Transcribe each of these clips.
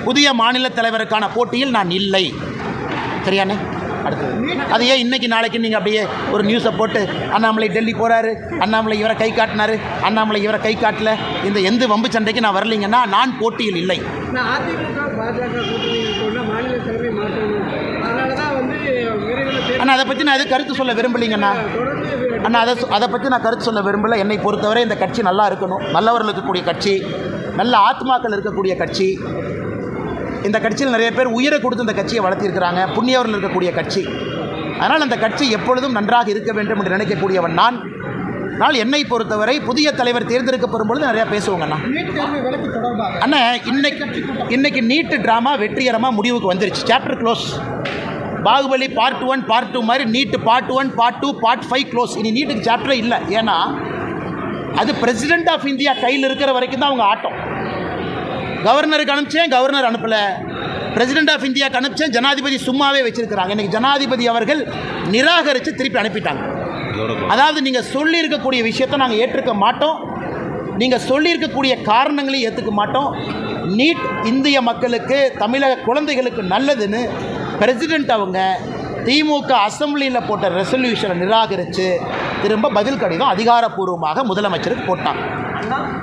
புதிய மாநில தலைவருக்கான போட்டியில் நான் இல்லை. சரியானே? அடுத்தது அது ஏன் இன்னைக்கு நாளைக்கு நீங்கள் அப்படியே ஒரு நியூஸை போட்டு அண்ணாமலை டெல்லி போகிறாரு, அண்ணாமலை இவரை கை காட்டினாரு, அண்ணாமலை இவரை கை காட்டல, இந்த எந்த வம்பு சண்டைக்கு நான் வரலைங்கன்னா நான் போட்டியில் இல்லை. அண்ணா அதை பற்றி நான் எது கருத்து சொல்ல விரும்பலைங்கண்ணா. அண்ணா அதை பற்றி நான் கருத்து சொல்ல விரும்பலை. என்னை பொறுத்தவரை இந்த கட்சி நல்லா இருக்கணும், நல்லவர்கள் இருக்கக்கூடிய கட்சி, நல்ல ஆத்மாக்கள் இருக்கக்கூடிய கட்சி. இந்த கட்சியில் நிறைய பேர் உயிரை கொடுத்து இந்த கட்சியை வளர்த்திருக்கிறாங்க, புண்ணியவர்கள் இருக்கக்கூடிய கட்சி. அதனால் அந்த கட்சி எப்பொழுதும் நன்றாக இருக்க வேண்டும் என்று நினைக்கக்கூடியவன் நான். ஆனால் என்னை பொறுத்தவரை புதிய தலைவர் தேர்ந்தெடுக்கப்படும் பொழுது நிறையா பேசுவோங்கண்ணா. அண்ணா இன்னைக்கு நீட்டு ட்ராமா வெற்றிகரமாக முடிவுக்கு வந்துருச்சு. Chapter close. Baahubali part 1 part 2 மாதிரி நீட்டு பார்ட் 1 பார்ட் 2 பார்ட் 5 க்ளோஸ். இனி நீட்டுக்கு சாப்டரே இல்லை. ஏன்னா அது பிரசிடென்ட் ஆஃப் இந்தியா கையில் இருக்கிற வரைக்கும் தான் அவங்க ஆட்டம். கவர்னருக்கு அனுப்பிச்சேன், கவர்னர் அனுப்பலை. பிரசிடென்ட் ஆஃப் இந்தியாவுக்கு அனுப்பிச்சேன், ஜனாதிபதி சும்மாவே வச்சிருக்கிறாங்க. இன்றைக்கி ஜனாதிபதி அவர்கள் நிராகரித்து திருப்பி அனுப்பிட்டாங்க. அதாவது நீங்கள் சொல்லியிருக்கக்கூடிய விஷயத்தை நாங்கள் ஏற்றுக்க மாட்டோம், நீங்கள் சொல்லியிருக்கக்கூடிய காரணங்களையும் ஏற்றுக்க மாட்டோம். நீட் இந்திய மக்களுக்கு, தமிழக குழந்தைகளுக்கு நல்லதுன்னு பிரசிடெண்ட் அவங்க திமுக அசம்பிளியில் போட்ட ரெசல்யூஷனை நிராகரித்து திரும்ப பதில் கடிதம் அதிகாரப்பூர்வமாக முதலமைச்சருக்கு போட்டாங்க.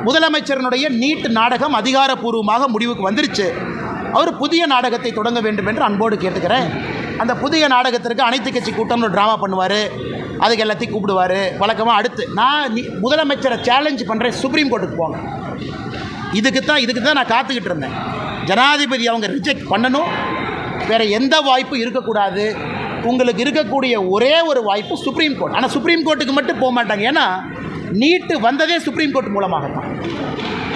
முதலமைச்சரனுடைய நீட் நாடகம் அதிகாரப்பூர்வமாக முடிவுக்கு வந்துருச்சு. அவர் புதிய நாடகத்தை தொடங்க வேண்டும் என்று அன்போடு கேட்டுக்கிறேன். அந்த புதிய நாடகத்திற்கு அனைத்து கட்சி கூட்டம்னு ட்ராமா பண்ணுவார், அதுக்கு எல்லாத்தையும் கூப்பிடுவார் வழக்கமாக. அடுத்து நான் முதலமைச்சரை சேலஞ்ச் பண்ணுறேன், சுப்ரீம் கோர்ட்டுக்கு போங்க. இதுக்கு தான் நான் காத்துக்கிட்டு இருந்தேன். ஜனாதிபதி அவங்க ரிஜெக்ட் பண்ணணும், வேறு எந்த வாய்ப்பும் இருக்கக்கூடாது. உங்களுக்கு இருக்கக்கூடிய ஒரே ஒரு வாய்ப்பு சுப்ரீம் கோர்ட். ஆனால் சுப்ரீம் கோர்ட்டுக்கு மட்டும் போக மாட்டாங்க. ஏன்னா நீட்டு வந்ததே சுப்ரீம் கோர்ட் மூலமாகத்தான்.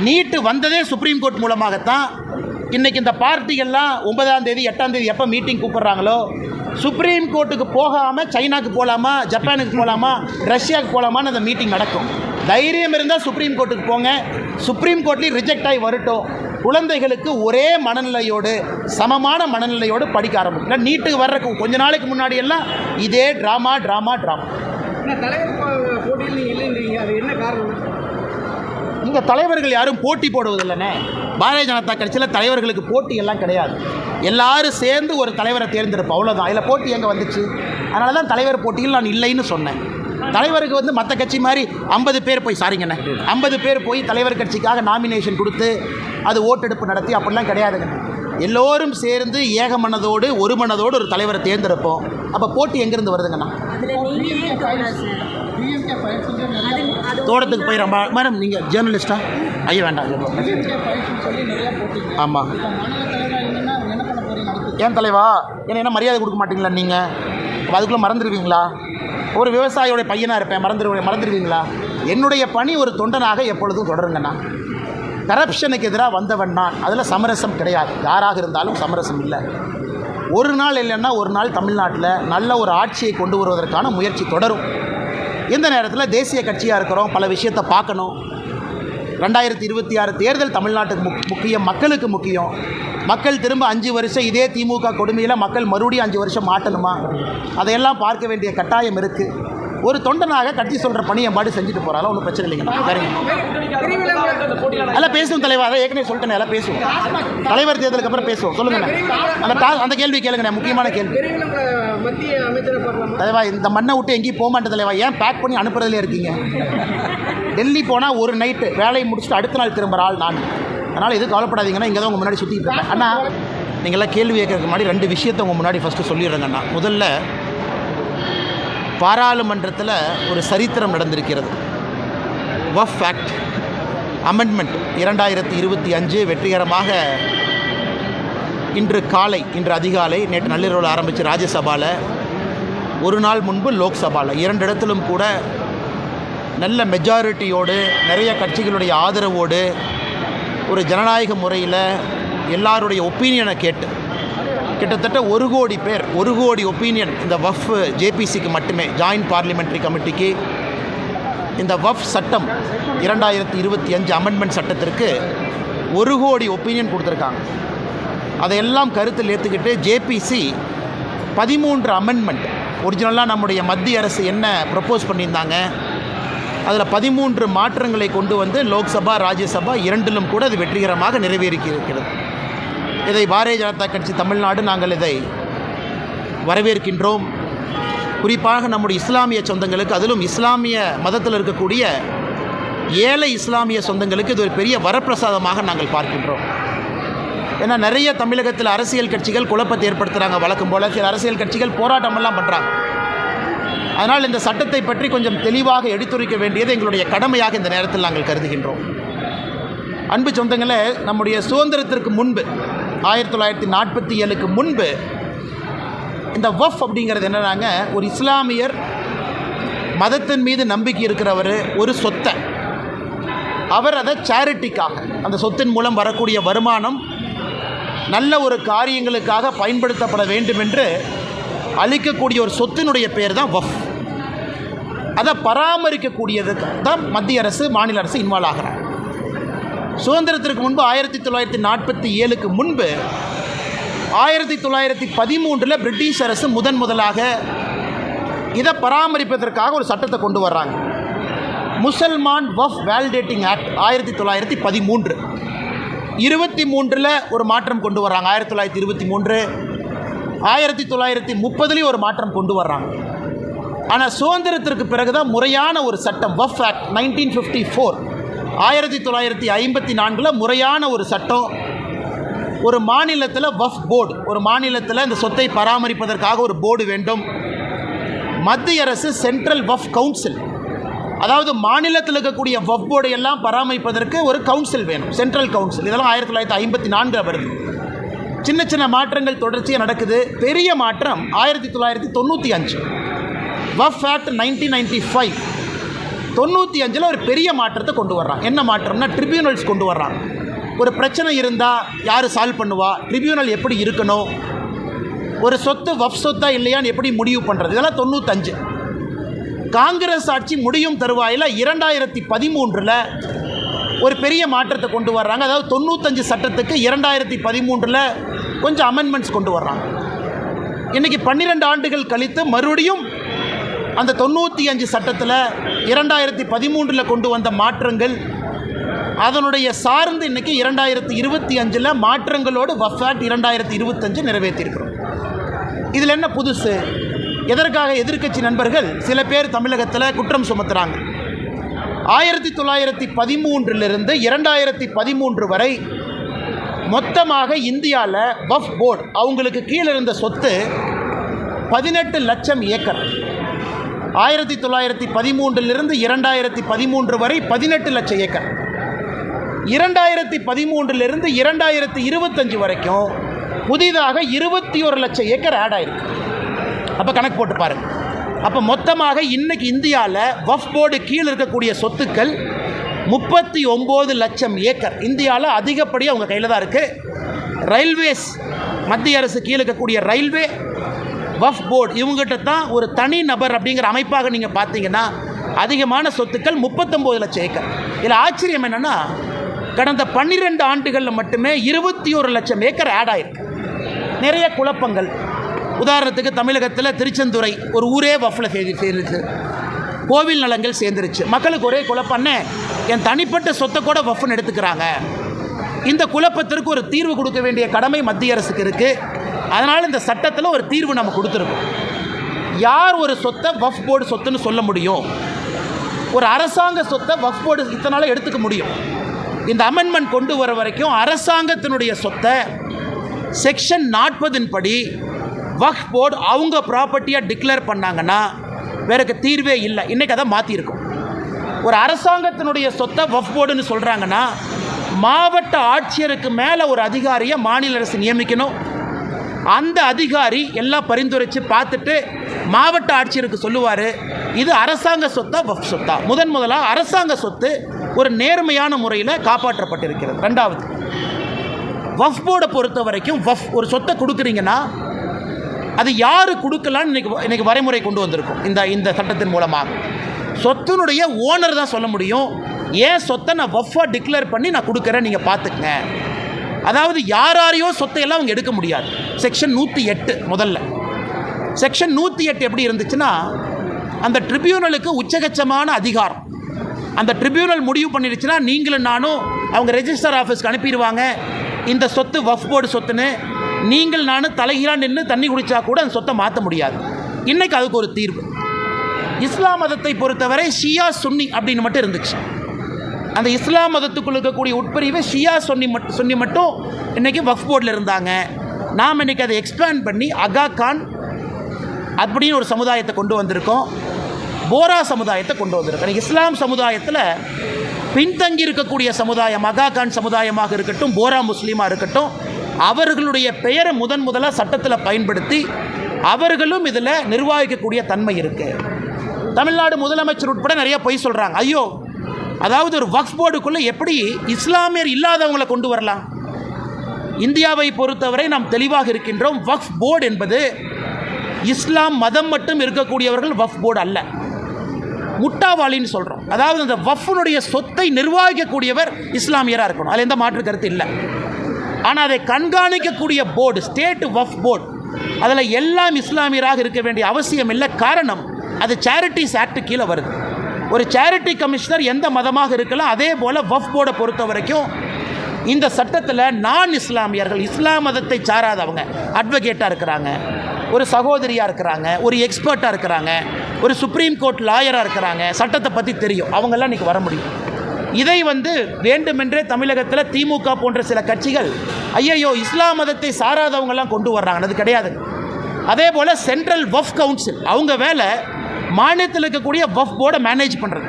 நீட்டு வந்ததே சுப்ரீம் கோர்ட் மூலமாகத்தான். இன்றைக்கி இந்த பார்ட்டிகள்லாம் 9ஆம் தேதி 8ஆம் தேதி எப்போ மீட்டிங் கூப்பிட்றாங்களோ, சுப்ரீம் கோர்ட்டுக்கு போகாமல் சைனாக்கு போகலாமா, ஜப்பானுக்கு போகலாமா, ரஷ்யாவுக்கு போகலாமான்னு அந்த மீட்டிங் நடக்கும். தைரியம் இருந்தால் சுப்ரீம் கோர்ட்டுக்கு போங்க. சுப்ரீம் கோர்ட்லேயும் ரிஜெக்ட் ஆகி வரட்டும். குழந்தைகளுக்கு ஒரே மனநிலையோடு, சமமான மனநிலையோடு படிக்க ஆரம்பிக்கல. நீட்டுக்கு வர்றக்கு கொஞ்ச நாளைக்கு முன்னாடி எல்லாம் இதே ட்ராமா. இங்கே தலைவர்கள் யாரும் போட்டி போடுவதில்லைண்ணே. பாரதிய ஜனதா கட்சியில் தலைவர்களுக்கு போட்டி எல்லாம் கிடையாது. எல்லாரும் சேர்ந்து ஒரு தலைவரை தேர்ந்தெடுப்போம், அவ்வளோதான். இதில் போட்டி எங்கே வந்துச்சு? அதனால தான் தலைவர் போட்டியில் நான் இல்லைன்னு சொன்னேன். தலைவருக்கு மற்ற கட்சி மாதிரி 50 பேர் போய் 50 பேர் போய் தலைவர் கட்சிக்காக நாமினேஷன் கொடுத்து அது ஓட்டெடுப்பு நடத்தி அப்படிலாம் கிடையாதுங்க. எல்லோரும் சேர்ந்து ஏக மனதோடு ஒரு மனதோடு ஒரு தலைவரை தேர்ந்தெடுப்போம். அப்போ போட்டி எங்கேருந்து வருதுங்கண்ணா? தோட்டத்துக்கு போய் மேடம் நீங்கள் ஜேர்னலிஸ்டா? ஐயா வேண்டாம். ஆமாம். ஏன் தலைவா என்ன மரியாதை கொடுக்க மாட்டீங்களா நீங்கள்? அதுக்குள்ளே மறந்துடுவீங்களா? ஒரு விவசாயியோடைய பையனாக இருப்பேன், மறந்துடுவீங்களா? என்னுடைய பணி ஒரு தொண்டனாக எப்பொழுதும் தொடருங்கண்ணா. கரப்ஷனுக்கு எதிராக வந்தவன் நான். அதில் சமரசம் கிடையாது. யாராக இருந்தாலும் சமரசம் இல்லை. ஒரு நாள் இல்லைன்னா ஒரு நாள் தமிழ்நாட்டில் நல்ல ஒரு ஆட்சியை கொண்டு வருவதற்கான முயற்சி தொடரும். இந்த நேரத்தில் தேசிய கட்சியாக இருக்கிறோம், பல விஷயத்தை பார்க்கணும். 2026 தேர்தல் தமிழ்நாட்டுக்கு முக்கியம், மக்களுக்கு முக்கியம். மக்கள் திரும்ப 5 வருஷம் இதே திமுக கொடுமையில் மக்கள் மறுபடியும் 5 வருஷம் மாட்டணுமா? அதையெல்லாம் பார்க்க வேண்டிய கட்டாயம் இருக்குது. ஒரு தொண்டனாக கட்சி சொல்கிற பணியை பாடு செஞ்சுட்டு போகிறாலும் ஒன்றும் பிரச்சனை இல்லைங்க. வேறுங்க எல்லாம் பேசுவோம் தலைவா. அதை ஏற்கனவே சொல்லிட்டேன், எல்லாம் பேசுவோம். தலைவர் தேர்தலுக்கு அப்புறம் பேசுவோம். சொல்லுங்கண்ணே, அந்த கேள்வி கேளுங்கண்ணே, முக்கியமான கேள்வி. தலைவா இந்த மண்ணை விட்டு எங்கேயும் போக மாட்டேன் தலைவா. ஏன் பேக் பண்ணி அனுப்புறதுலே இருக்கீங்க? டெல்லி போனால் ஒரு நைட்டு வேலையை முடிச்சுட்டு அடுத்த நாள் திரும்புகிற ஆள் நான். அதனால் எதுவும் கவலைப்படாதீங்கன்னா இங்கே தான் உங்கள் முன்னாடி சுற்றிட்டு இருக்கேன். அண்ணா நீங்கள்லாம் கேள்வி கேட்கறதுக்கு முன்னாடி 2 விஷயத்தை உங்கள் முன்னாடி ஃபஸ்ட்டு சொல்லிடுறேங்கண்ணா. முதல்ல பாராளுமன்றத்தில் ஒரு சரித்திரம் நடந்திருக்கிறது. வக்ஃப் ஆக்ட் அமெண்ட்மெண்ட் 2025 வெற்றிகரமாக இன்று அதிகாலை நேற்று நள்ளிரவில் ஆரம்பித்து ராஜ்யசபாவில், ஒரு நாள் முன்பு லோக்சபாவில் 2 இடத்திலும் கூட நல்ல மெஜாரிட்டியோடு, நிறைய கட்சிகளுடைய ஆதரவோடு, ஒரு ஜனநாயக முறையில் எல்லாருடைய ஒப்பீனியனை கேட்டு கிட்டத்தட்ட 1 கோடி பேர், 1 கோடி ஒப்பீனியன் இந்த வக்ஃப் ஜேபிசிக்கு மட்டுமே, ஜாயின்ட் பார்லிமெண்ட்ரி கமிட்டிக்கு இந்த வக்ஃப் சட்டம் 2025 அமெண்ட்மெண்ட் சட்டத்திற்கு 1 கோடி ஒப்பீனியன் கொடுத்துருக்காங்க. அதையெல்லாம் கருத்தில் ஏற்றுக்கிட்டு ஜேபிசி 13 அமெண்ட்மெண்ட், ஒரிஜினலாக நம்முடைய மத்திய அரசு என்ன ப்ரப்போஸ் பண்ணியிருந்தாங்க அதில் 13 மாற்றங்களை கொண்டு வந்து லோக்சபா ராஜ்யசபா 2லும் கூட அது வெற்றிகரமாக நிறைவேறியிருக்கிறது. இதை பாரதிய ஜனதா கட்சி தமிழ்நாடு நாங்கள் இதை வரவேற்கின்றோம். குறிப்பாக நம்முடைய இஸ்லாமிய சொந்தங்களுக்கு, அதிலும் இஸ்லாமிய மதத்தில் இருக்கக்கூடிய ஏழை இஸ்லாமிய சொந்தங்களுக்கு இது ஒரு பெரிய வரப்பிரசாதமாக நாங்கள் பார்க்கின்றோம். ஏன்னா நிறைய தமிழகத்தில் அரசியல் கட்சிகள் குழப்பத்தை ஏற்படுத்துகிறாங்க. வழக்கம் போல் சில அரசியல் கட்சிகள் போராட்டமெல்லாம் பண்ணுறாங்க. அதனால் இந்த சட்டத்தை பற்றி கொஞ்சம் தெளிவாக எடுத்துரைக்க வேண்டியது எங்களுடைய கடமையாக இந்த நேரத்தில் நாங்கள் கருதுகின்றோம். அன்பு சொந்தங்களே, நம்முடைய சுதந்திரத்திற்கு முன்பு 1947க்கு முன்பு இந்த வஃப் அப்படிங்கிறது என்னன்னாங்க, ஒரு இஸ்லாமியர் மதத்தின் மீது நம்பிக்கை இருக்கிறவர் ஒரு சொத்தை அவர் அதை சேரிட்டிக்காக, அந்த சொத்தின் மூலம் வரக்கூடிய வருமானம் நல்ல ஒரு காரியங்களுக்காக பயன்படுத்தப்பட வேண்டும் என்று அளிக்கக்கூடிய ஒரு சொத்தினுடைய பேர் தான் வஃப். அதை பராமரிக்கக்கூடியதுக்கு தான் மத்திய அரசு மாநில அரசு இன்வால்வ் ஆகிறாங்க. சுதந்திரத்திற்கு முன்பு 1947க்கு முன்பு 1913 பிரிட்டிஷ் அரசு முதலாக இதை பராமரிப்பதற்காக ஒரு சட்டத்தை கொண்டு வர்றாங்க. Musalman Waqf validating act 1913. 23 ஒரு மாற்றம் கொண்டு வர்றாங்க. 1923, 1930 ஒரு மாற்றம் கொண்டு வர்றாங்க. ஆனால் சுதந்திரத்திற்கு பிறகுதான் முறையான ஒரு சட்டம் வஃப் ஆக்ட் 1954 1954 முறையான ஒரு சட்டம். ஒரு மாநிலத்தில் வஃப் போர்டு, ஒரு மாநிலத்தில் இந்த சொத்தை பராமரிப்பதற்காக ஒரு போர்டு வேண்டும். மத்திய அரசு சென்ட்ரல் வஃப் கவுன்சில், அதாவது மாநிலத்தில் இருக்கக்கூடிய வஃப் போர்டை எல்லாம் பராமரிப்பதற்கு ஒரு கவுன்சில் வேணும், சென்ட்ரல் கவுன்சில். இதெல்லாம் 1954 வருது. சின்ன சின்ன மாற்றங்கள் தொடர்ச்சியாக நடக்குது. பெரிய மாற்றம் 1995 வஃப் ஆக்ட் 1995. 95 ஒரு பெரிய மாற்றத்தை கொண்டு வர்றாங்க. என்ன மாற்றம்னா, ட்ரிபியூனல்ஸ் கொண்டு வர்றாங்க. ஒரு பிரச்சனை இருந்தால் யார் சால்வ் பண்ணுவா, ட்ரிபியூனல் எப்படி இருக்கணும், ஒரு சொத்து வஃப் சொத்தா இல்லையான்னு எப்படி முடிவு பண்ணுறது, இதெல்லாம் 95. காங்கிரஸ் ஆட்சி முடியும் தருவாயில் 2013 ஒரு பெரிய மாற்றத்தை கொண்டு வர்றாங்க. அதாவது 95 சட்டத்துக்கு 2013 கொஞ்சம் அமெண்ட்மெண்ட்ஸ் கொண்டு வர்றாங்க. இன்றைக்கி 12 ஆண்டுகள் கழித்து மறுபடியும் அந்த 95 சட்டத்தில் 2013 கொண்டு வந்த மாற்றங்கள் அதனுடைய சார்ந்து இன்றைக்கி 2025 மாற்றங்களோடு வஃப் ஆக்ட் 2025 நிறைவேற்றியிருக்கிறோம். இதில் என்ன புதுசு? எதற்காக எதிர்க்கட்சி நண்பர்கள் சில பேர் தமிழகத்தில் குற்றம் சுமத்துறாங்க. 1913 2013 வரை மொத்தமாக இந்தியாவில் வஃப் போர்டு அவங்களுக்கு கீழே இருந்த சொத்து 18 லட்சம் ஏக்கர். 1913 2013 வரை 18 லட்சம் ஏக்கர். 2013 2025 வரைக்கும் புதிதாக 21 லட்சம் ஏக்கர் ஆட் ஆயிருக்கு. அப்போ கணக்கு போட்டு பாருங்கள். அப்போ மொத்தமாக இன்றைக்கி இந்தியாவில் வஃப் போர்டு கீழே இருக்கக்கூடிய சொத்துக்கள் 39 லட்சம் ஏக்கர். இந்தியாவில் அதிகப்படியாக அவங்க கையில் தான் இருக்குது. ரயில்வேஸ், மத்திய அரசு கீழே இருக்கக்கூடிய ரயில்வே, வஃப் போர்டு இவங்ககிட்ட தான் ஒரு தனி நபர் அப்படிங்கிற அமைப்பாக நீங்கள் பார்த்தீங்கன்னா அதிகமான சொத்துக்கள் 39 லட்சம் ஏக்கர். இதில் ஆச்சரியம் என்னென்னா, கடந்த 12 ஆண்டுகளில் மட்டுமே 21 லட்சம் ஏக்கர் ஆட் ஆகிருக்கு. நிறைய குழப்பங்கள். உதாரணத்துக்கு தமிழகத்தில் திருச்செந்துறை ஒரு ஊரே வஃப்பில் சேர்ந்துருச்சு, கோவில் நலங்கள் சேர்ந்துருச்சு. மக்களுக்கு ஒரே குழப்பம்னே, என் தனிப்பட்ட சொத்தை கூட வஃப்னு எடுத்துக்கிறாங்க. இந்த குழப்பத்திற்கு ஒரு தீர்வு கொடுக்க வேண்டிய கடமை மத்திய அரசுக்கு இருக்குது. அதனால் இந்த சட்டத்தில் ஒரு தீர்வு நம்ம கொடுத்துருக்கோம். யார் ஒரு சொத்தை வஃப் போர்டு சொத்துன்னு சொல்ல முடியும்? ஒரு அரசாங்க சொத்தை வஃப் போர்டு இத்தனால எடுத்துக்க முடியும். இந்த அமெண்ட்மெண்ட் கொண்டு வர வரைக்கும் அரசாங்கத்தினுடைய சொத்தை செக்ஷன் 40 படி வஃப் போர்டு அவங்க ப்ராப்பர்ட்டியாக டிக்ளேர் பண்ணாங்கன்னா வேறக்கு தீர்வே இல்லை. இன்றைக்கி அதை மாற்றிருக்கும். ஒரு அரசாங்கத்தினுடைய சொத்தை வஃப் போர்டுன்னு சொல்கிறாங்கன்னா மாவட்ட ஆட்சியருக்கு மேலே ஒரு அதிகாரியை மாநில அரசு நியமிக்கணும். அந்த அதிகாரி எல்லாம் பரிந்துரைச்சு பார்த்துட்டு மாவட்ட ஆட்சியருக்கு சொல்லுவார், இது அரசாங்க சொத்தா வஃப் சொத்தா. முதலாக அரசாங்க சொத்து ஒரு நேர்மையான முறையில் காப்பாற்றப்பட்டிருக்கிறது. ரெண்டாவது, வஃப் போர்டை பொறுத்த வரைக்கும் வஃப் ஒரு சொத்தை கொடுக்குறீங்கன்னா அது யார் கொடுக்கலான்னு இன்றைக்கி வரைமுறை கொண்டு வந்திருக்கும். இந்த சட்டத்தின் மூலமாக சொத்தினுடைய ஓனர் தான் சொல்ல முடியும், ஏன் சொத்தை நான் வஃப்பாக டிக்ளேர் பண்ணி நான் கொடுக்குறேன், நீங்கள் பார்த்துக்கங்க. அதாவது யாரையோ சொத்தையெல்லாம் அவங்க எடுக்க முடியாது. செக்ஷன் 108 முதல்ல. செக்ஷன் 108 எப்படி இருந்துச்சுன்னா, அந்த ட்ரிபியூனலுக்கு உச்சகட்சமான அதிகாரம். அந்த ட்ரிபியூனல் முடிவு பண்ணிடுச்சுன்னா நீங்களும் நானும் அவங்க ரெஜிஸ்டர் ஆஃபீஸ்க்கு அனுப்பிடுவாங்க. இந்த சொத்து வக்ஃப் போர்டு சொத்துன்னு நீங்கள் நானும் தலைகீழாக நின்று தண்ணி குடித்தா கூட அந்த சொத்தை மாற்ற முடியாது. இன்றைக்கி அதுக்கு ஒரு தீர்வு. இஸ்லாம் மதத்தை பொறுத்தவரை ஷியா சுன்னி அப்படின்னு மட்டும் இருந்துச்சு. அந்த இஸ்லாம் மதத்துக்குள் இருக்கக்கூடிய உட்பிரிவு ஷியா சுன்னி மட்டும் இன்றைக்கி வக்ஃப் போர்டில் இருந்தாங்க. நாம் இன்றைக்கி அதை எக்ஸ்பேண்ட் பண்ணி அகா கான் அப்படின்னு ஒரு சமுதாயத்தை கொண்டு வந்திருக்கோம், போரா சமுதாயத்தை கொண்டு வந்திருக்கோம். இஸ்லாம் சமுதாயத்தில் பின்தங்கி இருக்கக்கூடிய சமுதாயம் அகா கான் சமுதாயமாக இருக்கட்டும், போரா முஸ்லீமாக இருக்கட்டும், அவர்களுடைய பெயரை முதலாக சட்டத்தில் பயன்படுத்தி அவர்களும் இதில் நிர்வகிக்கக்கூடிய தன்மை இருக்குது. தமிழ்நாடு முதலமைச்சர் உட்பட நிறைய பொய் சொல்கிறாங்க. ஐயோ, அதாவது ஒரு வக்ஃப் போர்டுக்குள்ளே எப்படி இஸ்லாமியர் இல்லாதவங்களை கொண்டு வரலாம்? இந்தியாவை பொறுத்தவரை நாம் தெளிவாக இருக்கின்றோம். வக்ஃப் போர்டு என்பது இஸ்லாம் மதம் மட்டும் இருக்கக்கூடியவர்கள் வக்ஃப் போர்டு அல்ல, முட்டாவாளின்னு சொல்கிறோம். அதாவது அந்த வக்ஃபுனுடைய சொத்தை நிர்வகிக்கக்கூடியவர் இஸ்லாமியராக இருக்கணும், அதில் எந்த மாற்று கருத்து இல்லை. ஆனால் அதை கண்காணிக்கக்கூடிய போர்டு ஸ்டேட் வக்ஃப் போர்டு, அதில் எல்லாம் இஸ்லாமியராக இருக்க வேண்டிய அவசியம் இல்லை. காரணம், அது சேரிட்டிஸ் ஆக்ட் கீழே வருது. ஒரு சேரிட்டி கமிஷனர் எந்த மதமாக இருக்கலாம். அதே போல் வக்ஃப் போர்டை பொறுத்த வரைக்கும் இந்த சட்டத்தில் நான் இஸ்லாமியர்கள், இஸ்லாம் மதத்தை சாராதவங்க அட்வொகேட்டாக இருக்கிறாங்க, ஒரு சகோதரியாக இருக்கிறாங்க, ஒரு எக்ஸ்பர்ட்டாக இருக்கிறாங்க, ஒரு சுப்ரீம் கோர்ட் லாயராக இருக்கிறாங்க, சட்டத்தை பற்றி தெரியும், அவங்கெல்லாம் இன்றைக்கி வர முடியும். இதை வேண்டுமென்றே தமிழகத்தில் திமுக போன்ற சில கட்சிகள் ஐயையோ இஸ்லாம் மதத்தை சாராதவங்கெல்லாம் கொண்டு வர்றாங்க, அது கிடையாது. அதே போல் சென்ட்ரல் வக்ஃப் கவுன்சில் அவங்க வேலை மாநிலத்தில் இருக்கக்கூடிய வக்ஃப் போர்டை மேனேஜ் பண்ணுறது.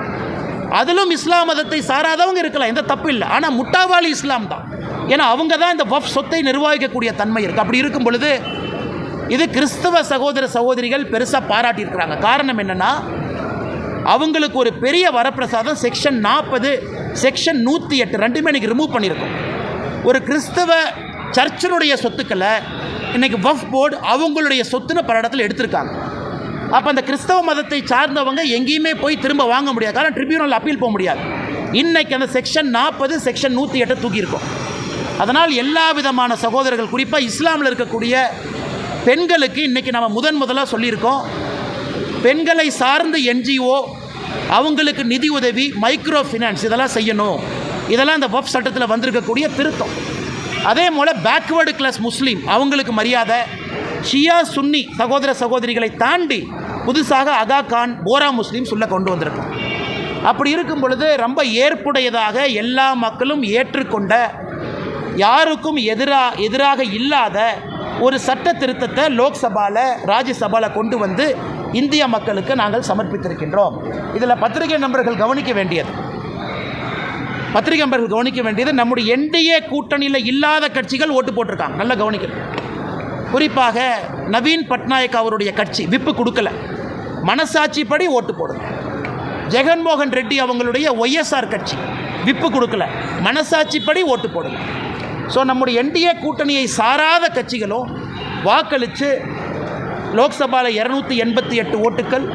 அதிலும் இஸ்லாம் மதத்தை சாராதவங்க இருக்கலாம், எந்த தப்பு இல்லை. ஆனால் முட்டாவாளி இஸ்லாம் தான், ஏன்னா அவங்க தான் இந்த வக்ஃப் சொத்தை நிர்வகிக்கக்கூடிய தன்மை இருக்குது. அப்படி இருக்கும் பொழுது இது கிறிஸ்தவ சகோதர சகோதரிகள் பெருசாக பாராட்டியிருக்கிறாங்க. காரணம் என்னென்னா, அவங்களுக்கு ஒரு பெரிய வரப்பிரசாதம் செக்ஷன் 40, செக்ஷன் 108 ரெண்டுமே இன்றைக்கி ரிமூவ் பண்ணியிருக்கோம். ஒரு கிறிஸ்தவ சர்ச்சினுடைய சொத்துக்களை இன்றைக்கி வக்ஃப் போர்டு அவங்களுடைய சொத்துன்னு பல இடத்துல எடுத்திருக்காங்க. அப்போ அந்த கிறிஸ்தவ மதத்தை சார்ந்தவங்க எங்கேயுமே போய் திரும்ப வாங்க முடியாது, காரணம் ட்ரிபியூனல் அப்பீல் போக முடியாது. இன்றைக்கி அந்த செக்ஷன் 40, செக்ஷன் 108 தூக்கியிருக்கோம். அதனால் எல்லா விதமான சகோதரர்கள், குறிப்பாக இஸ்லாமில் இருக்கக்கூடிய பெண்களுக்கு இன்றைக்கி நம்ம முதலாக சொல்லியிருக்கோம், பெண்களை சார்ந்த என்ஜிஓ அவங்களுக்கு நிதி உதவி, மைக்ரோ ஃபினான்ஸ் இதெல்லாம் செய்யணும். இதெல்லாம் இந்த வக்ஃப் சட்டத்தில் வந்திருக்கக்கூடிய திருத்தம். அதே போல் பேக்வேர்டு கிளாஸ் முஸ்லீம் அவங்களுக்கு மரியாதை, ஷியா சுன்னி சகோதர சகோதரிகளை தாண்டி புதுசாக அகா கான், போரா முஸ்லீம் சொல்ல கொண்டு வந்திருக்கோம். அப்படி இருக்கும் பொழுது ரொம்ப ஏற்புடையதாக எல்லா மக்களும் ஏற்றுக்கொண்ட, யாருக்கும் எதிராக இல்லாத ஒரு சட்ட திருத்தத்தை லோக்சபாவில் ராஜ்யசபாவில் கொண்டு வந்து இந்திய மக்களுக்கு நாங்கள் சமர்ப்பித்திருக்கின்றோம். இதில் பத்திரிகை நண்பர்கள் கவனிக்க வேண்டியது நம்முடைய என்டிஏ கூட்டணியில் இல்லாத கட்சிகள் ஓட்டு போட்டிருக்காங்க, நல்லா கவனிக்கணும். குறிப்பாக நவீன் பட்நாயக் அவருடைய கட்சி விப்பு கொடுக்கல, மனசாட்சிப்படி ஓட்டு போடுங்க. ஜெகன்மோகன் ரெட்டி அவங்களுடைய ஒய்எஸ்ஆர் கட்சி விப்பு கொடுக்கல, மனசாட்சிப்படி ஓட்டு போடுங்க. ஸோ நம்முடைய என்டிஏ கூட்டணியை சாராத கட்சிகளும் வாக்களித்து லோக்சபாவில் 288 ஓட்டுக்கள்,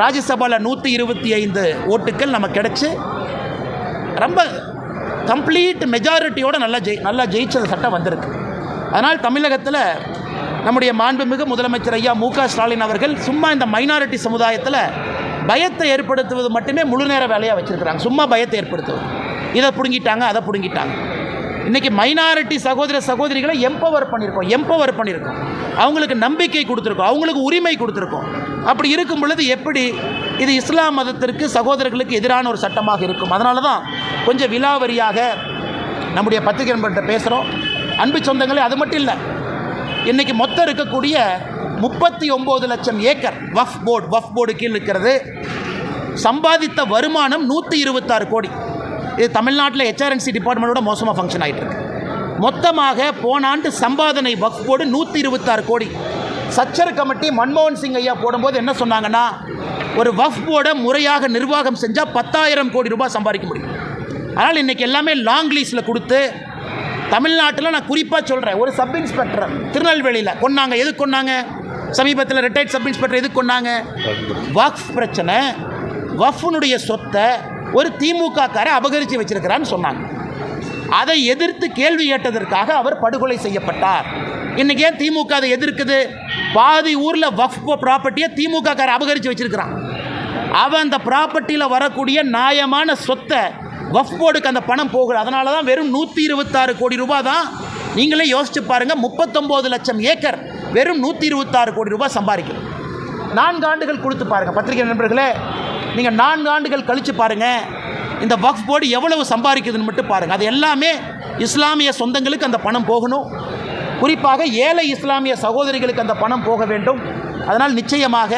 ராஜ்யசபாவில் 125 ஓட்டுக்கள் நமக்கு கிடச்சி ரொம்ப கம்ப்ளீட் மெஜாரிட்டியோடு நல்லா ஜெயிச்ச சட்டம் வந்திருக்கு. அதனால் தமிழகத்தில் நம்முடைய மாண்புமிகு முதலமைச்சர் ஐயா மு க ஸ்டாலின் அவர்கள் சும்மா இந்த மைனாரிட்டி சமுதாயத்தில் பயத்தை ஏற்படுத்துவது மட்டுமே முழு நேர வேலையாக வச்சுருக்கிறாங்க. சும்மா பயத்தை ஏற்படுத்துவது, இதை பிடுங்கிட்டாங்க அதை பிடுங்கிட்டாங்க. இன்றைக்கி மைனாரிட்டி சகோதர சகோதரிகளை எம்பவர் பண்ணியிருக்கோம், அவங்களுக்கு நம்பிக்கை கொடுத்துருக்கோம், அவங்களுக்கு உரிமை கொடுத்துருக்கோம். அப்படி இருக்கும் பொழுது எப்படி இது இஸ்லாம் மதத்திற்கு சகோதரர்களுக்கு எதிரான ஒரு சட்டமாக இருக்கும்? அதனால தான் கொஞ்சம் விலாவரியாக நம்முடைய பத்திரிகை நண்பர்கிட்ட பேசுகிறோம். அன்பு சொந்தங்களே, அது மட்டும் இல்லை, இன்றைக்கி மொத்தம் இருக்கக்கூடிய 39 லட்சம் ஏக்கர் வக்ஃப் போர்டு கீழ் இருக்கிறது. சம்பாதித்த வருமானம் 126 கோடி. இது தமிழ்நாட்டில் ஹெச்ஆர்என்சி டிபார்ட்மெண்ட்டோட மோசமாக ஃபங்க்ஷன் ஆகிட்டு இருக்கு. மொத்தமாக போன ஆண்டு சம்பாதனை வக்ஃப் போர்டு 126 கோடி. சச்சர் கமிட்டி மன்மோகன் சிங் ஐயா போடும்போது என்ன சொன்னாங்கன்னா, ஒரு வக்ஃப் போர்டை முறையாக நிர்வாகம் செஞ்சால் 10,000 கோடி ரூபாய் சம்பாதிக்க முடியும். அதனால் இன்றைக்கி எல்லாமே லாங் லீஸில் கொடுத்து, தமிழ்நாட்டில் நான் குறிப்பாக சொல்கிறேன், ஒரு சப் இன்ஸ்பெக்டர் திருநெல்வேலியில் கொன்னாங்க. எதுக்கு கொன்னாங்க? சமீபத்தில் ரிட்டையர்ட் சப் இன்ஸ்பெக்டர் எதுக்கு கொன்னாங்க? வக்ஃப் பிரச்சனை, வக்ஃபுனுடைய சொத்தை ஒரு திமுககாரை அபகரித்து வச்சிருக்கிறான்னு சொன்னாங்க. அதை எதிர்த்து கேள்வி கேட்டதற்காக அவர் படுகொலை செய்யப்பட்டார். இன்றைக்கி ஏன் திமுக அதை எதிர்க்குது? பாதி ஊரில் வக்ஃப் ப்ராப்பர்ட்டியை திமுககாரை அபகரித்து வச்சிருக்கிறான். அவன் அந்த ப்ராப்பர்ட்டியில் வரக்கூடிய நியாயமான சொத்தை வக்ஃப் போர்டுக்கு அந்த பணம் போகல. அதனால தான் வெறும் 126 கோடி ரூபாய் தான். நீங்களே யோசிச்சு பாருங்கள், 39 லட்சம் ஏக்கர் வெறும் 126 கோடி ரூபாய் சம்பாதிக்கும். 4 ஆண்டுகள் கொடுத்து பாருங்கள் பத்திரிகை நண்பர்களே, நீங்கள் 4 ஆண்டுகள் கழித்து பாருங்கள் இந்த வக்ஃப் போர்டு எவ்வளவு சம்பாதிக்குதுன்னு மட்டும் பாருங்கள். அது எல்லாமே இஸ்லாமிய சொந்தங்களுக்கு அந்த பணம் போகணும். குறிப்பாக ஏழை இஸ்லாமிய சகோதரிகளுக்கு அந்த பணம் போக வேண்டும். அதனால் நிச்சயமாக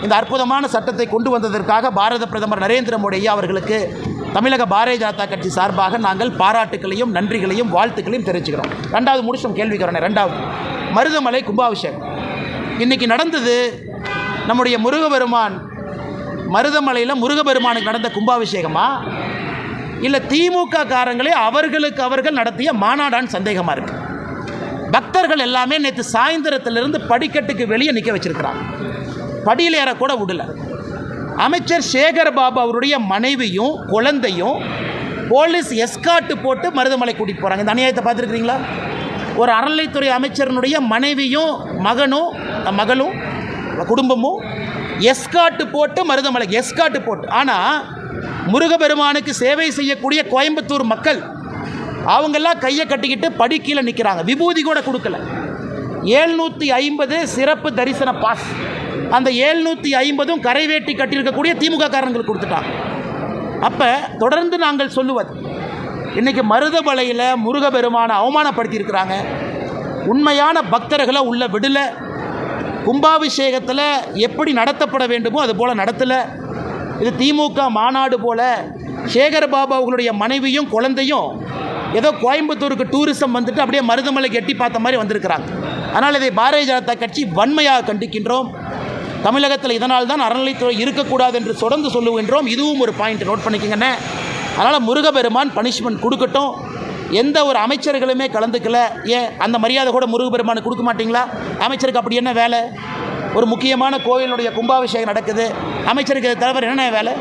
இந்த அற்புதமான சட்டத்தை கொண்டு வந்ததற்காக பாரத பிரதமர் நரேந்திர மோடி ஐயா அவர்களுக்கு தமிழக பாரதிய ஜனதா கட்சி சார்பாக நாங்கள் பாராட்டுக்களையும் நன்றிகளையும் வாழ்த்துக்களையும் தெரிவிச்சுக்கிறோம். 2வது முடிச்சோம் கேள்விக்கு வரேன். 2வது மருதமலை கும்பாபிஷேகம் இன்றைக்கி நடந்தது. நம்முடைய முருகபெருமான் மருதமலையில் முருகபெருமானுக்கு நடந்த கும்பாபிஷேகமா இல்லை திமுக காரங்களே அவர்கள் நடத்திய மாநாடான்னு சந்தேகமாக இருக்குது. பக்தர்கள் எல்லாமே நேற்று சாயந்தரத்திலிருந்து படிக்கட்டுக்கு வெளியே நிற்க வச்சிருக்கிறாங்க. படியில் ஏறக்கூட விடல. அமைச்சர் சேகர் பாபு அவருடைய மனைவியும் குழந்தையும் போலீஸ் எஸ்கார்ட் போட்டு மருதமலை கூட்டிகிட்டு போகிறாங்க. இந்த அநியாயத்தை பார்த்துருக்கிறீங்களா? ஒரு அறநிலைத்துறை அமைச்சரனுடைய மனைவியும் மகளும் குடும்பமும் எஸ்கார்ட் போட்டு மருதமலைக்கு எஸ்கார்ட் போட்டு. ஆனால் முருகபெருமானுக்கு சேவை செய்யக்கூடிய கோயம்புத்தூர் மக்கள் அவங்கெல்லாம் கையை கட்டிக்கிட்டு படி கீழே நிற்கிறாங்க. விபூதி கூட கொடுக்கல. 750 சிறப்பு தரிசன பாஸ். அந்த 750ம் கரைவேட்டி கட்டியிருக்கக்கூடிய திமுக காரங்களுக்கு கொடுத்துட்டாங்க. அப்போ தொடர்ந்து நாங்கள் சொல்லுவது, இன்றைக்கி மருதமலையில் முருகபெருமானை அவமானப்படுத்தியிருக்கிறாங்க. உண்மையான பக்தர்களை உள்ள விடலை. கும்பாபிஷேகத்தில் எப்படி நடத்தப்பட வேண்டுமோ அது போல் நடத்தலை. இது திமுக மாநாடு போல் சேகர் பாபு அவர்களுடைய மனைவியும் குழந்தையும் ஏதோ கோயம்புத்தூருக்கு டூரிசம் வந்துட்டு அப்படியே மருதமலைக்கு எட்டி பார்த்த மாதிரி வந்திருக்கிறாங்க. அதனால் இதை பாரதிய ஜனதா கட்சி வன்மையாக கண்டிக்கின்றோம். தமிழகத்தில் இதனால் தான் அறநிலைத்துறை இருக்கக்கூடாது என்று தொடர்ந்து சொல்லுகின்றோம். இதுவும் ஒரு பாயிண்ட் நோட் பண்ணிக்கங்கண்ணே. அதனால் முருகபெருமான் பனிஷ்மெண்ட் கொடுக்கட்டும். எந்த ஒரு அமைச்சர்களுமே கலந்துக்கல. ஏன் அந்த மரியாதை கூட முருகபெருமானுக்கு கொடுக்க மாட்டிங்களா? அமைச்சருக்கு அப்படி என்ன வேலை? ஒரு முக்கியமான கோயிலுடைய கும்பாபிஷேகம் நடக்குது, அமைச்சருக்கு தலைவர் என்ன வேலை?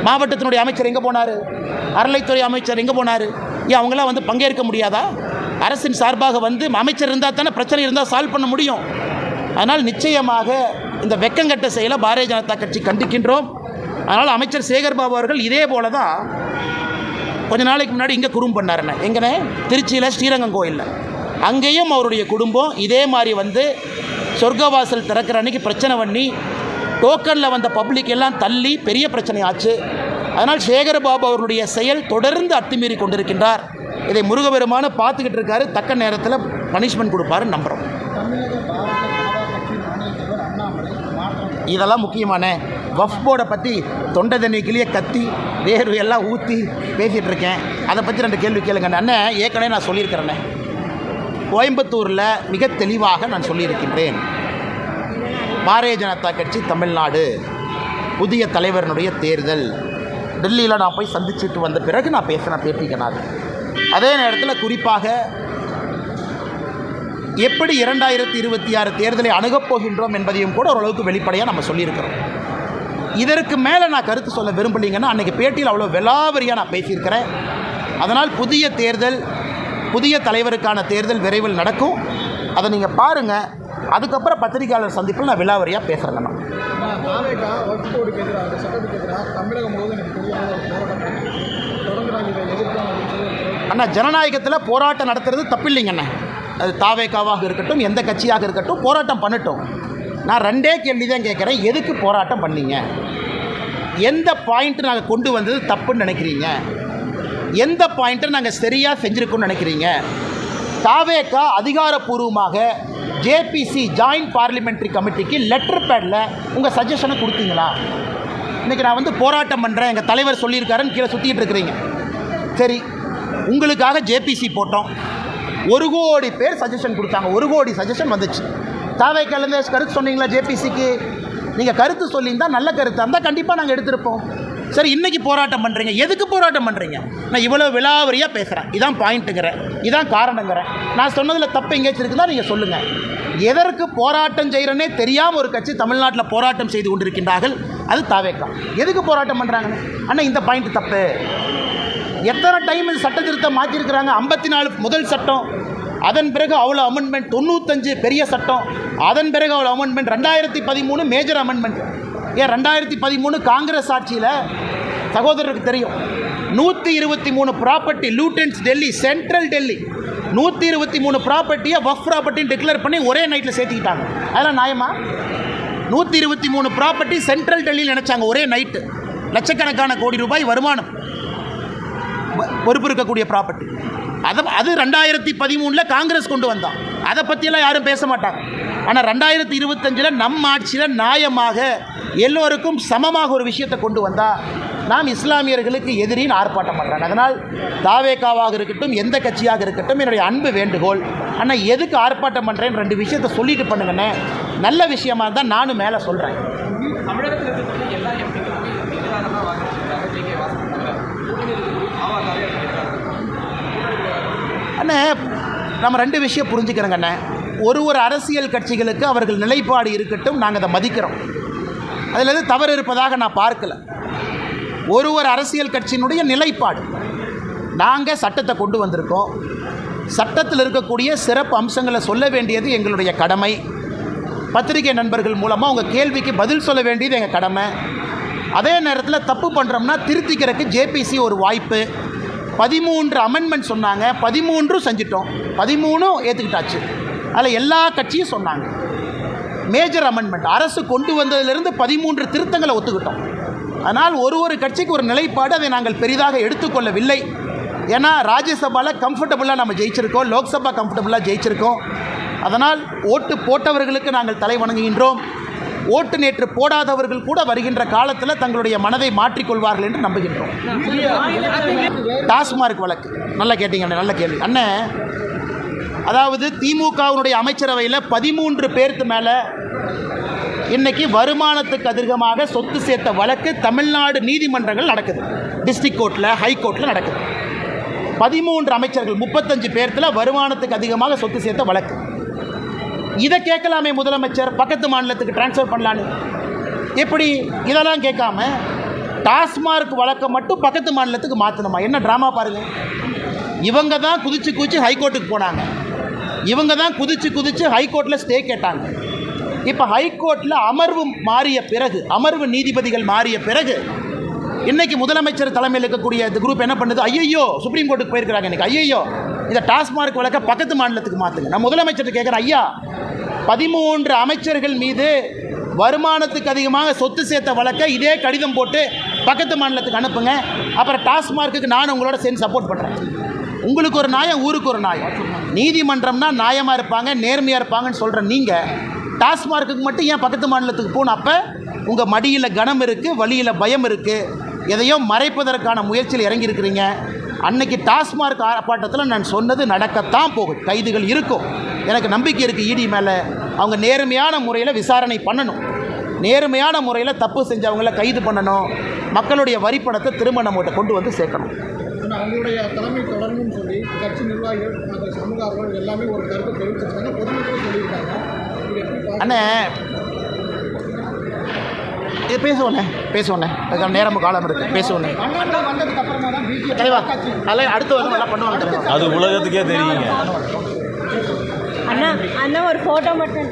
மாவட்டத்தினுடைய அமைச்சர் எங்கே போனார்? அறநிலைத்துறை அமைச்சர் எங்கே போனார்? ஏன் அவங்களாம் வந்து பங்கேற்க முடியாதா? அரசின் சார்பாக வந்து அமைச்சர் இருந்தால் தானே பிரச்சனை இருந்தால் சால்வ் பண்ண முடியும். அதனால் நிச்சயமாக இந்த வெக்கங்கட்ட செயலை பாரதிய ஜனதா கட்சி கண்டிக்கின்றோம். அதனால் அமைச்சர் சேகர் பாபு அவர்கள் இதே போல தான் கொஞ்ச நாளைக்கு முன்னாடி இங்கே குறும் பண்ணாருண்ணே. எங்கண்ணே? திருச்சியில் ஸ்ரீரங்கம் கோயிலில். அங்கேயும் அவருடைய குடும்பம் இதே மாதிரி வந்து சொர்க்கவாசல் திறக்கிற அன்றைக்கி பிரச்சனை பண்ணி டோக்கனில் வந்த பப்ளிக் எல்லாம் தள்ளி பெரிய பிரச்சனை ஆச்சு. அதனால் சேகர் பாபு அவருடைய செயல் தொடர்ந்து அத்துமீறி கொண்டிருக்கின்றார். இதை முருகபெருமான பார்த்துக்கிட்டு இருக்காரு. தக்க நேரத்தில் பனிஷ்மெண்ட் கொடுப்பாருன்னு நம்புகிறோம். இதெல்லாம் முக்கியமான வக்ஃப் போர்டை பற்றி தொண்டை தண்ணிக்கிலேயே கத்தி வேர்வை எல்லாம் ஊற்றி பேசிகிட்டு இருக்கேன். அதை பற்றி 2 கேள்வி கேளுங்க. அண்ணன் ஏற்கனவே நான் சொல்லியிருக்கிறேன்னே, கோயம்புத்தூரில் மிக தெளிவாக நான் சொல்லியிருக்கின்றேன். பாரதிய ஜனதா கட்சி தமிழ்நாடு புதிய தலைவரனுடைய தேர்தல் டெல்லியில் நான் போய் சந்திச்சுட்டு வந்த பிறகு நான் பேசின பேட்டிக்கனாது. அதே நேரத்தில் குறிப்பாக எப்படி 2026 தேர்தலை அணுகப் போகின்றோம் என்பதையும் கூட ஓரளவுக்கு வெளிப்படையாக நம்ம சொல்லியிருக்கிறோம். இதற்கு மேலே நான் கருத்து சொல்ல விரும்பலைங்கன்னா அன்றைக்கி பேட்டியில் அவ்வளோ விலாவரியாக நான் பேசியிருக்கிறேன். அதனால் புதிய தேர்தல், புதிய தலைவருக்கான தேர்தல் விரைவில் நடக்கும். அதை நீங்கள் பாருங்கள். அதுக்கப்புறம் பத்திரிகையாளர் சந்திப்பில் நான் விலாவரியாக பேசுகிறேங்கண்ணா. அண்ணா, ஜனநாயகத்தில் போராட்டம் நடத்துறது தப்பில்லைங்கண்ணா. அது தாவேக்காவாக இருக்கட்டும், எந்த கட்சியாக இருக்கட்டும், போராட்டம் பண்ணட்டும். நான் 2 கேள்வி தான் கேட்குறேன். எதுக்கு போராட்டம் பண்ணீங்க? எந்த பாயிண்ட்டு நாங்கள் கொண்டு வந்தது தப்புன்னு நினைக்கிறீங்க? எந்த பாயிண்ட்டை நாங்கள் சரியாக செஞ்சுருக்கோன்னு நினைக்கிறீங்க? தாவேக்கா அதிகாரப்பூர்வமாக ஜேபிசி ஜாயின்ட் பார்லிமெண்ட்ரி கமிட்டிக்கு லெட்டர் பேடில் உங்கள் சஜஷனை கொடுத்தீங்களா? இன்றைக்கி நான் வந்து போராட்டம் பண்ணுறேன், எங்கள் தலைவர் சொல்லியிருக்காருன்னு கீழே சுற்றிக்கிட்டு இருக்கிறீங்க. சரி, உங்களுக்காக ஜேபிசி போட்டோம். 1 கோடி பேர் சஜஷன் கொடுத்தாங்க. 1 கோடி சஜஷன் வந்துச்சு. தாவேக்காலேருந்து கருத்து சொன்னீங்களா? ஜேபிசிக்கு நீங்கள் கருத்து சொல்லியிருந்தால் நல்ல கருத்தாக இருந்தால் கண்டிப்பாக நாங்கள் எடுத்திருப்போம். சரி, இன்றைக்கி போராட்டம் பண்ணுறீங்க. எதுக்கு போராட்டம் பண்ணுறீங்க? நான் இவ்வளோ விலாவரியாக பேசுகிறேன். இதான் பாயிண்ட்டுங்கிறேன், இதான் காரணங்கிறேன். நான் சொன்னதில் தப்பு எங்கேயாச்சும் இருக்குதா நீங்கள் சொல்லுங்கள். எதற்கு போராட்டம் செய்கிறேன்னே தெரியாமல் ஒரு கட்சி தமிழ்நாட்டில் போராட்டம் செய்து கொண்டிருக்கின்றார்கள். அது தாவேக்கா. எதுக்கு போராட்டம் பண்ணுறாங்கன்னு அண்ணா இந்த பாயிண்ட் தப்பு. எத்தனை டைம் இது சட்ட திருத்தம் மாற்றிருக்கிறாங்க? 54 முதல் சட்டம், அதன் பிறகு அவ்வளோ அமெண்ட்மெண்ட், 95 பெரிய சட்டம், அதன் பிறகு அவ்வளோ அமெண்ட்மெண்ட், 2013 மேஜர் அமெண்ட்மெண்ட். ஏன் 2013 காங்கிரஸ் ஆட்சியில் சகோதரருக்கு தெரியும், 123 ப்ராப்பர்ட்டி லூட்டன்ஸ் டெல்லி, சென்ட்ரல் டெல்லி 123 ப்ராப்பர்ட்டியை வஃப் ப்ராப்பர்ட்டின்னு டிக்ளேர் பண்ணி ஒரே நைட்டில் சேர்த்துக்கிட்டாங்க. அதெல்லாம் நியாயமா? 123 ப்ராப்பர்ட்டி சென்ட்ரல் டெல்லியில் நினச்சாங்க ஒரே நைட்டு. லட்சக்கணக்கான கோடி ரூபாய் வருமானம் பொறுப்பு இருக்கக்கூடிய ப்ராப்பர்ட்டி. அது 2013 காங்கிரஸ் கொண்டு வந்தான். அதை பற்றியெல்லாம் யாரும் பேச மாட்டாங்க. ஆனால் 2025 நம் ஆட்சியில் நியாயமாக எல்லோருக்கும் சமமாக ஒரு விஷயத்தை கொண்டு வந்தால் நாம் இஸ்லாமியர்களுக்கு எதிரின்னு ஆர்ப்பாட்டம் பண்ணுறாங்க. அதனால் தாவேகாவாக இருக்கட்டும், எந்த கட்சியாக இருக்கட்டும், என்னுடைய அன்பு வேண்டுகோள், ஆனால் எதுக்கு ஆர்ப்பாட்டம் பண்ணுறேன்னு 2 விஷயத்தை சொல்லிட்டு பண்ணுங்கண்ணே. நல்ல விஷயமாக தான் நானும் மேலே சொல்கிறேன். அண்ணே, நம்ம 2 விஷயம் புரிஞ்சுக்கிறோங்கண்ணே. ஒரு அரசியல் கட்சிகளுக்கு அவர்கள் நிலைப்பாடு இருக்கட்டும், நாங்கள் அதை மதிக்கிறோம். அதில் எது தவறு இருப்பதாக நான் பார்க்கல. ஒரு அரசியல் கட்சியினுடைய நிலைப்பாடு, நாங்கள் சட்டத்தை கொண்டு வந்திருக்கோம், சட்டத்தில் இருக்கக்கூடிய சிறப்பு அம்சங்களை சொல்ல வேண்டியது எங்களுடைய கடமை. பத்திரிகை நண்பர்கள் மூலமாக உங்கள் கேள்விக்கு பதில் சொல்ல வேண்டியது எங்கள் கடமை. அதே நேரத்தில் தப்பு பண்ணுறோம்னா திருத்திக்கிறதுக்கு ஜேபிசி ஒரு வாய்ப்பு. 13 அமெண்ட்மெண்ட் சொன்னாங்க, 13 செஞ்சிட்டோம், 13 ஏற்றுக்கிட்டாச்சு. அதில் எல்லா கட்சியும் சொன்னாங்க. மேஜர் அமெண்ட்மெண்ட் அரசு கொண்டு வந்ததிலிருந்து 13 திருத்தங்களை ஒத்துக்கிட்டோம். அதனால் ஒரு கட்சிக்கு ஒரு நிலைப்பாடு, அதை நாங்கள் பெரிதாக எடுத்துக்கொள்ளவில்லை. ஏன்னா ராஜ்யசபாவில் கம்ஃபர்டபுளாக நம்ம ஜெயிச்சிருக்கோம், லோக்சபா கம்ஃபர்டபுளாக ஜெயிச்சிருக்கோம். அதனால் ஓட்டு போட்டவர்களுக்கு நாங்கள் தலை வணங்குகின்றோம். ஓட்டு நேற்று போடாதவர்கள் கூட வருகின்ற காலத்தில் தங்களுடைய மனதை மாற்றிக்கொள்வார்கள் என்று நம்புகின்றோம். டாஸ்மார்க் வழக்கு நல்லா கேட்டீங்க, நல்ல கேள்வி அண்ணே. அதாவது திமுகவினுடைய அமைச்சரவையில் 13 பேருக்கு மேலே இன்றைக்கி வருமானத்துக்கு அதிகமாக சொத்து சேர்த்த வழக்கு தமிழ்நாடு நீதிமன்றங்கள் நடக்குது. டிஸ்ட்ரிக்ட் கோர்ட்டில், ஹைகோர்ட்டில் நடக்குது. 13 அமைச்சர்கள் 35 பேர்த்தில் வருமானத்துக்கு அதிகமாக சொத்து சேர்த்த வழக்கு. இதை கேட்கலாமே முதலமைச்சர், பக்கத்து மாநிலத்துக்கு டிரான்ஸ்ஃபர் பண்ணலான்னு. எப்படி இதெல்லாம் கேட்காம டாஸ்மார்க் வழக்கை மட்டும் பக்கத்து மாநிலத்துக்கு மாற்றணுமா? என்ன ட்ராமா பாருங்கள். இவங்க தான் குதிச்சு ஹைகோர்ட்டுக்கு போனாங்க, இவங்க தான் குதிச்சு ஹைகோர்ட்டில் ஸ்டே கேட்டாங்க. இப்போ ஹைகோர்ட்டில் அமர்வு நீதிபதிகள் மாறிய பிறகு இன்றைக்கி முதலமைச்சர் தலைமையில் இருக்கக்கூடிய இந்த குரூப் என்ன பண்ணுது? ஐயோ சுப்ரீம் கோர்ட்டுக்கு போயிருக்கிறாங்க இன்றைக்கி. ஐயோ இந்த டாஸ்மார்க் வழக்கை பக்கத்து மாநிலத்துக்கு மாற்றுங்க. நான் முதலமைச்சர் கேட்குறேன், ஐயா 13 அமைச்சர்கள் மீது வருமானத்துக்கு அதிகமாக சொத்து சேர்த்த வழக்கை இதே கடிதம் போட்டு பக்கத்து மாநிலத்துக்கு அனுப்புங்க. அப்புறம் டாஸ்மார்க்குக்கு நான் உங்களோட சேர்ந்து சப்போர்ட் பண்ணுறேன். உங்களுக்கு ஒரு நியாயம், ஊருக்கு ஒரு நியாயம். நீதிமன்றம்னா நியாயமாக இருப்பாங்க, நேர்மையாக இருப்பாங்கன்னு சொல்கிற நீங்கள் டாஸ்மார்க்குக்கு மட்டும் ஏன் பக்கத்து மாநிலத்துக்கு போகணும்? அப்போ உங்கள் மடியில் கனம் இருக்குது, வழியில் பயம் இருக்குது, எதையோ மறைப்பதற்கான முயற்சியில் இறங்கியிருக்கிறீங்க. அன்னைக்கு டாஸ்மார்க் ஆர்ப்பாட்டத்தில் நான் சொன்னது நடக்கத்தான் போகுது. கைதுகள் இருக்கும், எனக்கு நம்பிக்கை இருக்குது. இடி மேலே அவங்க நேர்மையான முறையில் விசாரணை பண்ணணும், நேர்மையான முறையில் தப்பு செஞ்சவங்கள கைது பண்ணணும், மக்களுடைய வரிப்பணத்தை திரும்ப நம்மகிட்ட கொண்டு வந்து சேர்க்கணும். அவங்களுடைய தலைமை தொடரணும்னு சொல்லி கட்சி நிர்வாகிகள், சமூக ஆர்வலர்கள் எல்லாமே ஒரு கருத்தை தெரிவிச்சிருக்காங்க, பொதுமக்களும் சொல்லியிருக்காங்க. அண்ணே இது பேசுவோண்ணே அதுக்கான நேரம் காலம் இருக்குது, பேசுவோண்ணே. தலைவா அதில் அடுத்து வந்து நல்லா பண்ணுவாங்க தலைவா, அது உலகத்துக்கே தெரியுங்க. அண்ணா ஒரு ஃபோட்டோ மட்டும்